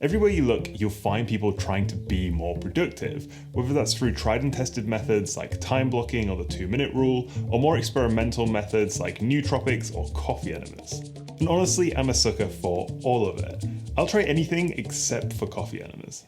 Everywhere you look, you'll find people trying to be more productive, whether that's through tried and tested methods like time blocking or the 2-minute rule, or more experimental methods like nootropics or coffee enemas. And honestly, I'm a sucker for all of it. I'll try anything except for coffee enemas.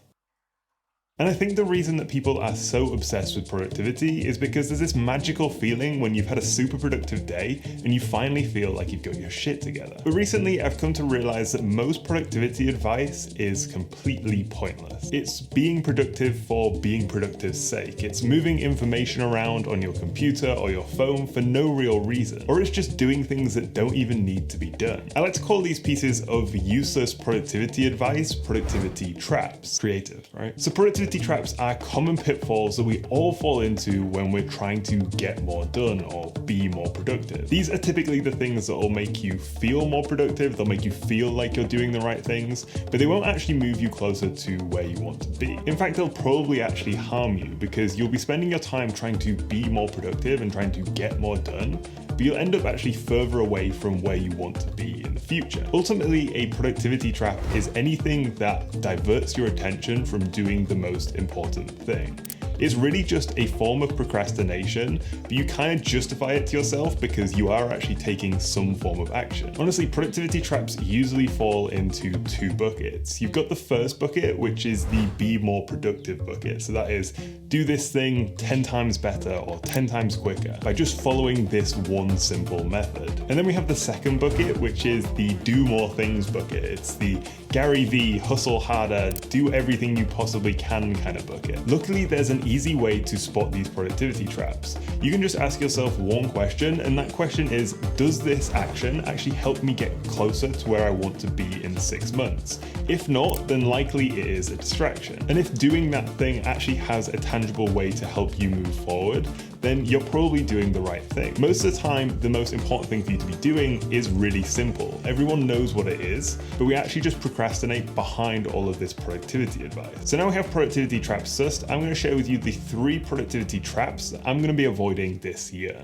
And I think the reason that people are so obsessed with productivity is because there's this magical feeling when you've had a super productive day and you finally feel like you've got your shit together. But recently I've come to realize that most productivity advice is completely pointless. It's being productive for being productive's sake. It's moving information around on your computer or your phone for no real reason. Or it's just doing things that don't even need to be done. I like to call these pieces of useless productivity advice productivity traps. Creative, right? So productivity traps are common pitfalls that we all fall into when we're trying to get more done or be more productive. These are typically the things that will make you feel more productive, they'll make you feel like you're doing the right things, but they won't actually move you closer to where you want to be. In fact, they'll probably actually harm you because you'll be spending your time trying to be more productive and trying to get more done, but you'll end up actually further away from where you want to be in the future. Ultimately, a productivity trap is anything that diverts your attention from doing the most important thing. It's really just a form of procrastination, but you kind of justify it to yourself because you are actually taking some form of action. Honestly, productivity traps usually fall into two buckets. You've got the first bucket, which is the be more productive bucket. So that is, do this thing 10 times better or 10 times quicker by just following this one simple method. And then we have the second bucket, which is the do more things bucket. It's the Gary V, hustle harder, do everything you possibly can kind of bucket. Luckily, there's an easy way to spot these productivity traps. You can just ask yourself one question, and that question is, does this action actually help me get closer to where I want to be in 6 months? If not, then likely it is a distraction. And if doing that thing actually has a tangible way to help you move forward, then you're probably doing the right thing. Most of the time, the most important thing for you to be doing is really simple. Everyone knows what it is, but we actually just procrastinate behind all of this productivity advice. So now we have productivity traps sussed, I'm going to share with you the 3 productivity traps that I'm going to be avoiding this year.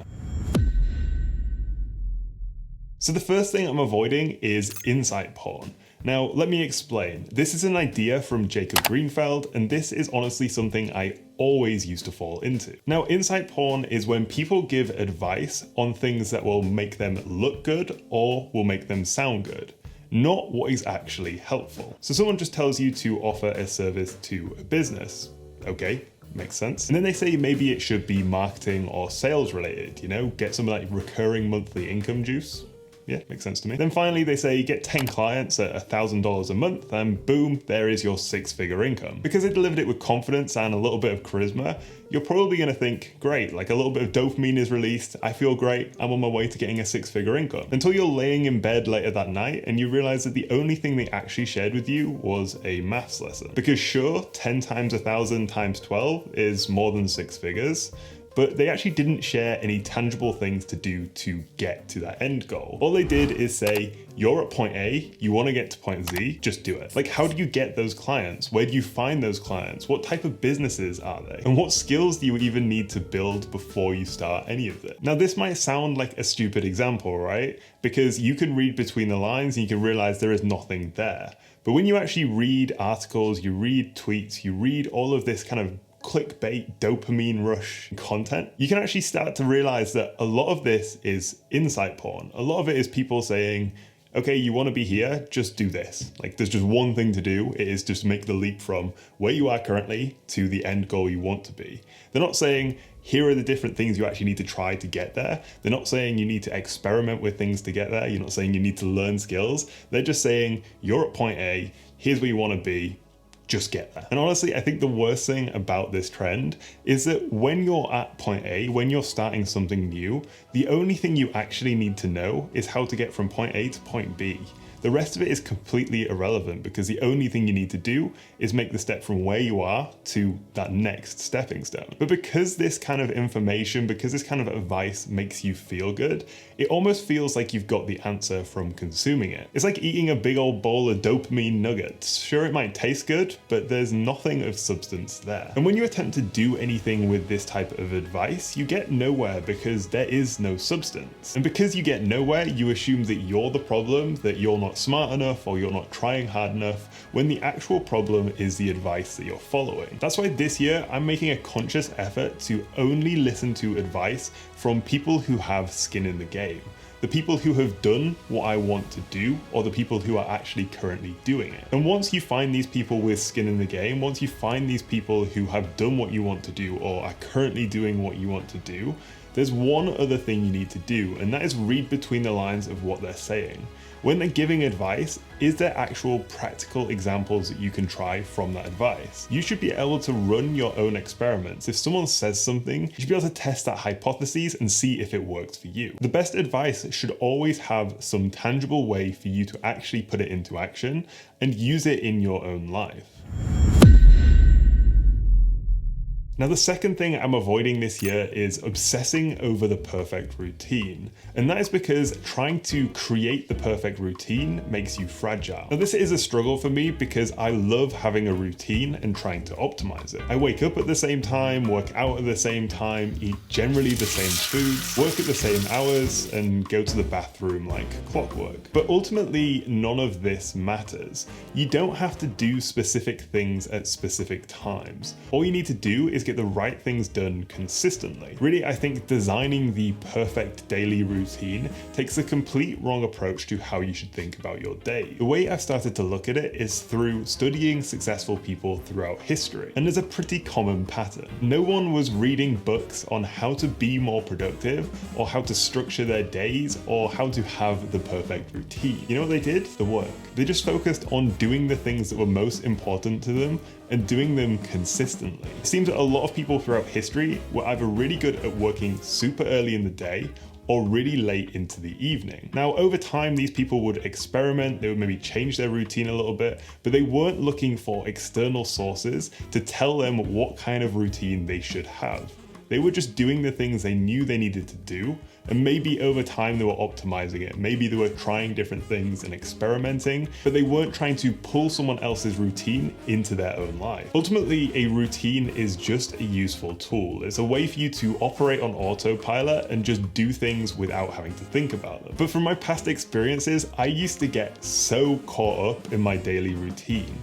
So the first thing I'm avoiding is insight porn. Now, let me explain. This is an idea from Jacob Greenfeld, and this is honestly something I always used to fall into. Now, insight porn is when people give advice on things that will make them look good or will make them sound good, not what is actually helpful. So someone just tells you to offer a service to a business. Okay, makes sense. And then they say maybe it should be marketing or sales related, you know, get some of that recurring monthly income juice. Yeah, makes sense to me. Then finally, they say get 10 clients at $1,000 a month and boom, there is your 6-figure income. Because they delivered it with confidence and a little bit of charisma, you're probably gonna think, great, like a little bit of dopamine is released, I feel great, I'm on my way to getting a 6-figure income. Until you're laying in bed later that night and you realize that the only thing they actually shared with you was a maths lesson. Because sure, 10 times 1,000 times 12 is more than 6 figures, but they actually didn't share any tangible things to do to get to that end goal. All they did is say, you're at point A, you want to get to point Z, just do it. Like, how do you get those clients? Where do you find those clients? What type of businesses are they? And what skills do you even need to build before you start any of it? Now, this might sound like a stupid example, right? Because you can read between the lines and you can realize there is nothing there. But when you actually read articles, you read tweets, you read all of this kind of clickbait, dopamine rush content, you can actually start to realize that a lot of this is insight porn. A lot of it is people saying, okay, you want to be here, just do this. Like, there's just one thing to do. It is just make the leap from where you are currently to the end goal you want to be. They're not saying, here are the different things you actually need to try to get there. They're not saying you need to experiment with things to get there. You're not saying you need to learn skills. They're just saying, you're at point A, here's where you want to be, just get there. And honestly, I think the worst thing about this trend is that when you're at point A, when you're starting something new, the only thing you actually need to know is how to get from point A to point B. The rest of it is completely irrelevant because the only thing you need to do is make the step from where you are to that next stepping stone. But because this kind of information, because this kind of advice makes you feel good, it almost feels like you've got the answer from consuming it. It's like eating a big old bowl of dopamine nuggets. Sure, it might taste good, but there's nothing of substance there. And when you attempt to do anything with this type of advice, you get nowhere because there is no substance. And because you get nowhere, you assume that you're the problem, that you're not not smart enough or you're not trying hard enough, when the actual problem is the advice that you're following. That's why this year I'm making a conscious effort to only listen to advice from people who have skin in the game. The people who have done what I want to do, or the people who are actually currently doing it. And once you find these people with skin in the game, once you find these people who have done what you want to do or are currently doing what you want to do, there's one other thing you need to do, and that is read between the lines of what they're saying. When they're giving advice, is there actual practical examples that you can try from that advice? You should be able to run your own experiments. If someone says something, you should be able to test that hypothesis and see if it works for you. The best advice should always have some tangible way for you to actually put it into action and use it in your own life. Now, the second thing I'm avoiding this year is obsessing over the perfect routine. And that is because trying to create the perfect routine makes you fragile. Now, this is a struggle for me because I love having a routine and trying to optimize it. I wake up at the same time, work out at the same time, eat generally the same foods, work at the same hours, and go to the bathroom like clockwork. But ultimately, none of this matters. You don't have to do specific things at specific times. All you need to do is get the right things done consistently. Really, I think designing the perfect daily routine takes a complete wrong approach to how you should think about your day. The way I've started to look at it is through studying successful people throughout history, and there's a pretty common pattern. No one was reading books on how to be more productive or how to structure their days or how to have the perfect routine. You know what they did? The work. They just focused on doing the things that were most important to them and doing them consistently. It seems that a lot of people throughout history were either really good at working super early in the day or really late into the evening. Now, over time, these people would experiment, they would maybe change their routine a little bit, but they weren't looking for external sources to tell them what kind of routine they should have. They were just doing the things they knew they needed to do, and maybe over time they were optimizing it. Maybe they were trying different things and experimenting, but they weren't trying to pull someone else's routine into their own life. Ultimately, a routine is just a useful tool. It's a way for you to operate on autopilot and just do things without having to think about them. But from my past experiences, I used to get so caught up in my daily routine.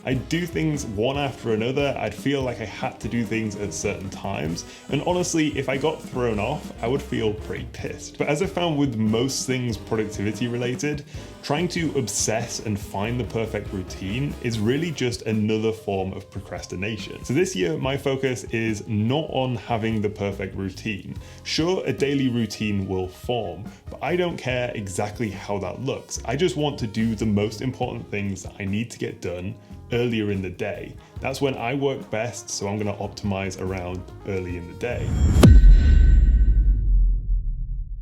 I'd do things one after another. I'd feel like I had to do things at certain times. And honestly, if I got thrown off, I would feel pretty pissed. But as I found with most things productivity related, trying to obsess and find the perfect routine is really just another form of procrastination. So this year, my focus is not on having the perfect routine. Sure, a daily routine will form, but I don't care exactly how that looks. I just want to do the most important things that I need to get done earlier in the day. That's when I work best, so I'm going to optimize around early in the day.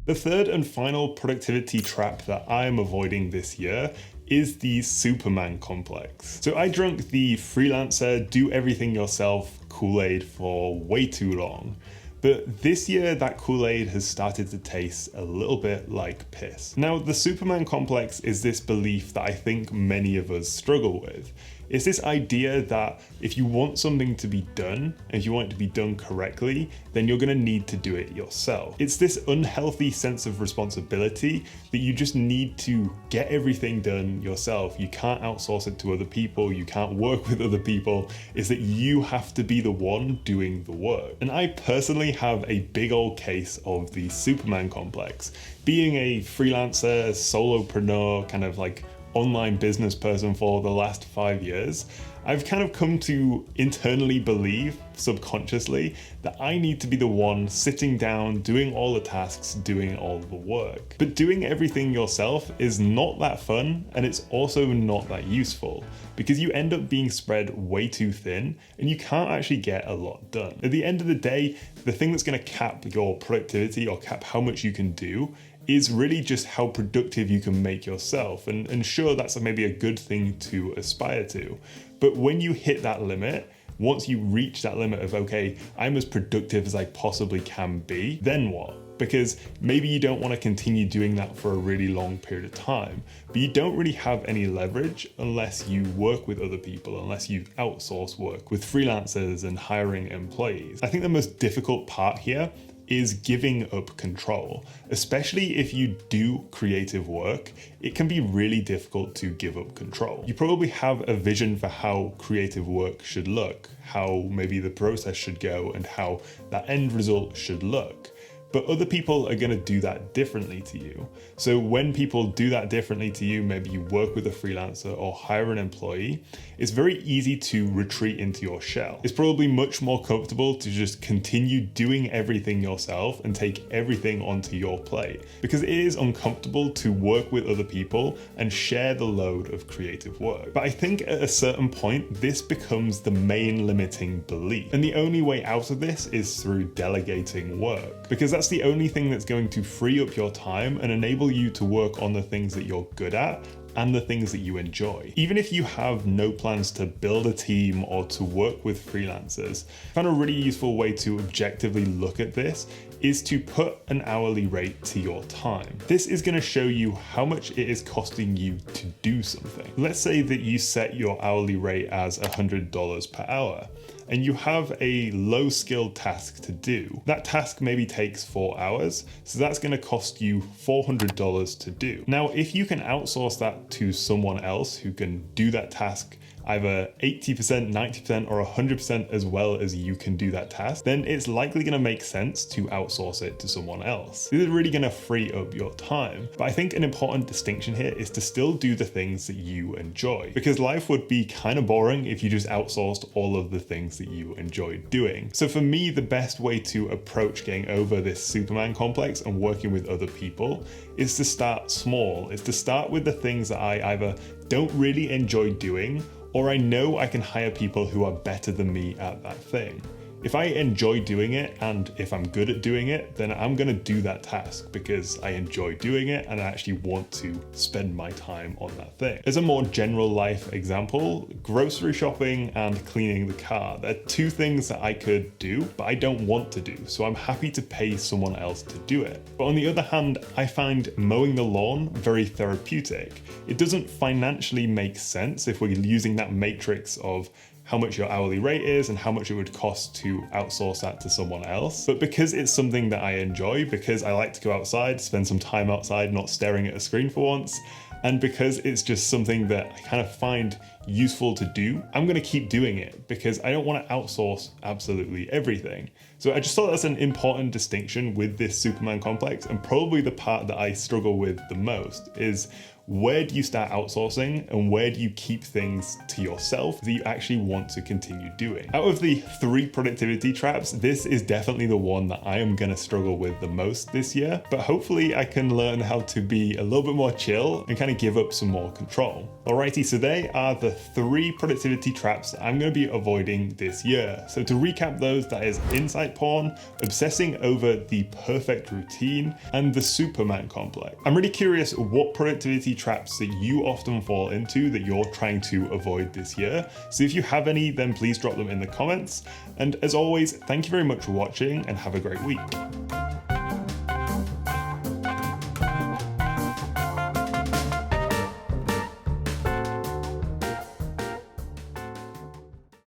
The third and final productivity trap that I am avoiding this year is the Superman complex. So I drank the freelancer, do everything yourself Kool-Aid for way too long. But this year, that Kool-Aid has started to taste a little bit like piss. Now, the Superman complex is this belief that I think many of us struggle with. It's this idea that if you want something to be done, and if you want it to be done correctly, then you're gonna need to do it yourself. It's this unhealthy sense of responsibility that you just need to get everything done yourself. You can't outsource it to other people, you can't work with other people. It's that you have to be the one doing the work. And I personally have a big old case of the Superman complex. Being a freelancer, solopreneur, kind of like online business person for the last 5 years, I've kind of come to internally believe, subconsciously, that I need to be the one sitting down, doing all the tasks, doing all the work. But doing everything yourself is not that fun, and it's also not that useful, because you end up being spread way too thin, and you can't actually get a lot done. At the end of the day, the thing that's going to cap your productivity or cap how much you can do is really just how productive you can make yourself. And sure, that's maybe a good thing to aspire to. But when you hit that limit, once you reach that limit of, okay, I'm as productive as I possibly can be, then what? Because maybe you don't want to continue doing that for a really long period of time, but you don't really have any leverage unless you work with other people, unless you outsource work with freelancers and hiring employees. I think the most difficult part here is giving up control. Especially if you do creative work, it can be really difficult to give up control. You probably have a vision for how creative work should look, how maybe the process should go, and how that end result should look. But other people are going to do that differently to you. So when people do that differently to you, maybe you work with a freelancer or hire an employee, it's very easy to retreat into your shell. It's probably much more comfortable to just continue doing everything yourself and take everything onto your plate, because it is uncomfortable to work with other people and share the load of creative work. But I think at a certain point, this becomes the main limiting belief. And the only way out of this is through delegating work, because that's the only thing that's going to free up your time and enable you to work on the things that you're good at and the things that you enjoy. Even if you have no plans to build a team or to work with freelancers, I found a really useful way to objectively look at this is to put an hourly rate to your time. This is going to show you how much it is costing you to do something. Let's say that you set your hourly rate as $100 per hour, and you have a low skilled task to do. That task maybe takes 4 hours, so that's going to cost you $400 to do. Now, if you can outsource that to someone else who can do that task either 80%, 90%, or 100% as well as you can do that task, then it's likely going to make sense to outsource it to someone else. This is really going to free up your time. But I think an important distinction here is to still do the things that you enjoy, because life would be kind of boring if you just outsourced all of the things that you enjoy doing. So for me, the best way to approach getting over this Superman complex and working with other people is to start small. It's to start with the things that I either don't really enjoy doing, or I know I can hire people who are better than me at that thing. If I enjoy doing it and if I'm good at doing it, then I'm going to do that task because I enjoy doing it and I actually want to spend my time on that thing. As a more general life example, grocery shopping and cleaning the car. They're two things that I could do, but I don't want to do. So I'm happy to pay someone else to do it. But on the other hand, I find mowing the lawn very therapeutic. It doesn't financially make sense if we're using that matrix of how much your hourly rate is and how much it would cost to outsource that to someone else. But because it's something that I enjoy, because I like to go outside, spend some time outside, not staring at a screen for once, and because it's just something that I kind of find useful to do, I'm going to keep doing it because I don't want to outsource absolutely everything. So I just thought that's an important distinction with this Superman complex, and probably the part that I struggle with the most is where do you start outsourcing and where do you keep things to yourself that you actually want to continue doing? Out of the 3 productivity traps, this is definitely the one that I am going to struggle with the most this year, but hopefully I can learn how to be a little bit more chill and kind of give up some more control. Alrighty, so they are the 3 productivity traps that I'm going to be avoiding this year. So to recap those, that is insight porn, obsessing over the perfect routine, and the Superman complex. I'm really curious what productivity traps that you often fall into that you're trying to avoid this year. So if you have any, then please drop them in the comments. And as always, thank you very much for watching and have a great week.